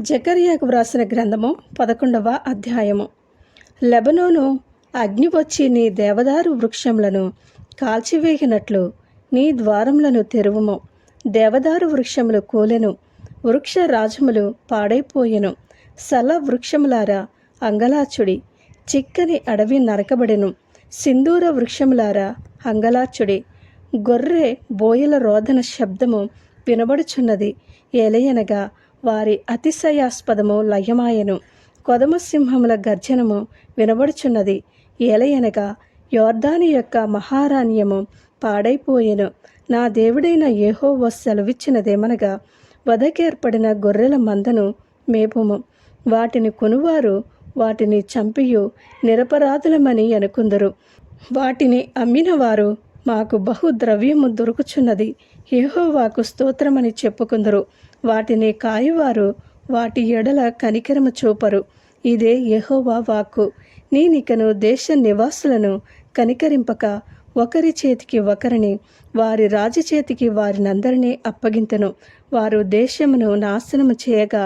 జకర్యాకు వ్రాసిన గ్రంథము 11వ అధ్యాయము. లెబనోను అగ్ని వచ్చి నీ దేవదారు వృక్షములను కాల్చివేగినట్లు నీ ద్వారములను తెరువుము. దేవదారు వృక్షములు కూలెను, వృక్ష రాజములు పాడైపోయెను. సల వృక్షములారా అంగలాచుడి, చిక్కని అడవి నరకబడెను. సింధూర వృక్షములారా అంగలాచుడి. గొర్రె బోయల రోదన శబ్దము వినబడుచున్నది. ఏలయనగా వారి అతిశయాస్పదము లయమాయెను. కొదమ సింహముల గర్జనము వినబడుచున్నది. ఏలయనగా యోర్దాను యొక్క మహారాణ్యము పాడైపోయెను. నా దేవుడైన యెహోవా సెలవిచ్చినదేమనగా, వధకేర్పడిన గొర్రెల మందను మేపుము. వాటిని కొనువారు వాటిని చంపియు నిరపరాధులమని అనుకుందరు. వాటిని అమ్మినవారు మాకు బహు ద్రవ్యము దొరుకుచున్నది, యెహోవాకు స్తోత్రమని చెప్పుకుందరు. వాటిని కాయువారు వాటి ఎడల కనికరము చూపరు. ఇదే యెహోవా వాక్కు. నేనికను దేశ నివాసులను కనికరింపక ఒకరి చేతికి ఒకరిని, వారి రాజు చేతికి వారినందరినీ అప్పగింతను. వారు దేశమును నాశనము చేయగా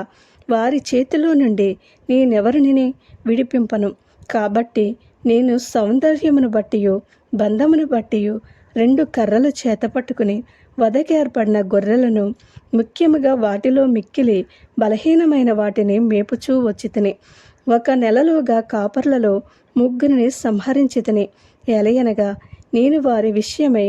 వారి చేతిలో నుండి నేనెవరిని విడిపింపను. కాబట్టి నేను సౌందర్యమును బట్టియు బంధమును బట్టియు 2 కర్రలు చేతపట్టుకుని వధకేర్పడిన గొర్రెలను, ముఖ్యముగా వాటిలో మిక్కిలి బలహీనమైన వాటిని మేపుచూ వచ్చితిని. 1 నెలలోగా కాపర్లలో 3 సంహరించితిని. ఎలయనగా నేను వారి విషయమై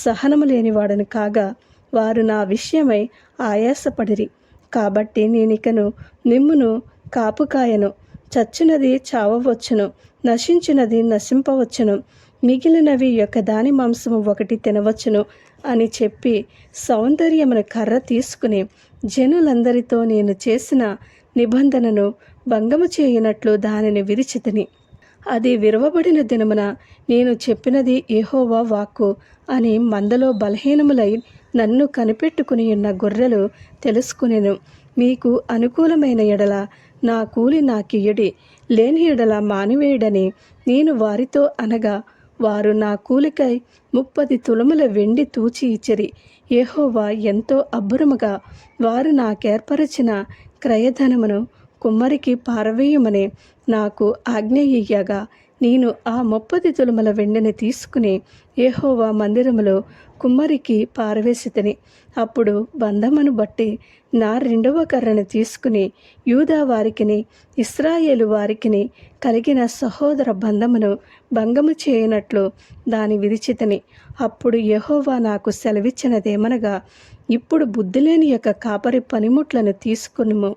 సహనము లేనివాడను కాగా వారు నా విషయమై ఆయాసపడిరి. కాబట్టి నేనికను మిమ్మును కాపుకాయను. చచ్చునది చావవచ్చును, నశించునది నశింపవచ్చును, మిగిలినవి ఒకదాని మాంసము ఒకటి తినవచ్చును అని చెప్పి సౌందర్యమును కర్ర తీసుకుని జనులందరితో నేను చేసిన నిబంధనను భంగము చేయునట్లు దానిని విరిచితిని. అది విరవబడిన దినమున నేను చెప్పినది యెహోవా వాక్కు అని మందలో బలహీనములై నన్ను కనిపెట్టుకుని ఉన్న గొర్రెలు తెలుసుకునెను. మీకు అనుకూలమైన ఎడల నా కూలి నాకియ్యుడి, లేని ఎడల మానివేయుడని నేను వారితో అనగా వారు నా కూలికై 30 తులముల వెండి తూచి ఇచ్చిరి. యెహోవా ఎంతో అబ్బురముగా వారు నాకేర్పరచిన క్రయధనమును కుమ్మరికి పారవేయమని నాకు ఆజ్ఞ ఇయ్యగా నేను ఆ 30 తులముల వెండిని తీసుకుని యెహోవా మందిరములో కుమ్మరికి పారవేసితిని. అప్పుడు బంధమును బట్టి నా 2వ కర్రను తీసుకుని యూదా వారికిని ఇశ్రాయేలు వారికిని కలిగిన సహోదర బంధమును భంగము చేయనట్లు దాని విరిచితిని. అప్పుడు యెహోవా నాకు సెలవిచ్చినదేమనగా, ఇప్పుడు బుద్ధిలేని యొక్క కాపరి పనిముట్లను తీసుకునుము.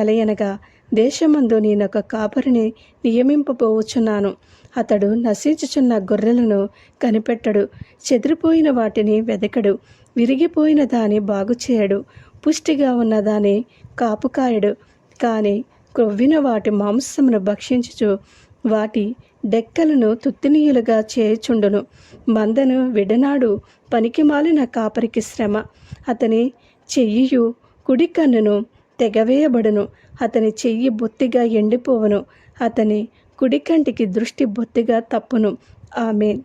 ఎలయనగా దేశమందు నేనొక కాపరిని నియమింపబోచున్నాను. అతడు నశించుచున్న గొర్రెలను కనిపెట్టడు, చెదిరిపోయిన వాటిని వెదకడు, విరిగిపోయిన దాన్ని బాగుచేయడు, పుష్టిగా ఉన్నదాన్ని కాపుకాయడు. కానీ క్రొవ్విన వాటి మాంసమును భక్షించుచు వాటి డెక్కలను తుత్తినీయులుగా చేయుచుండును. మందను విడనాడు పనికిమాలిన కాపరికి శ్రమ. అతని చెయ్యియు కుడి కన్నును తెగవేయబడును. అతని చెయ్యి బొత్తిగా ఎండిపోవును. అతని కుడి కంటికి దృష్టి బొత్తిగా తప్పును. ఆమేన్.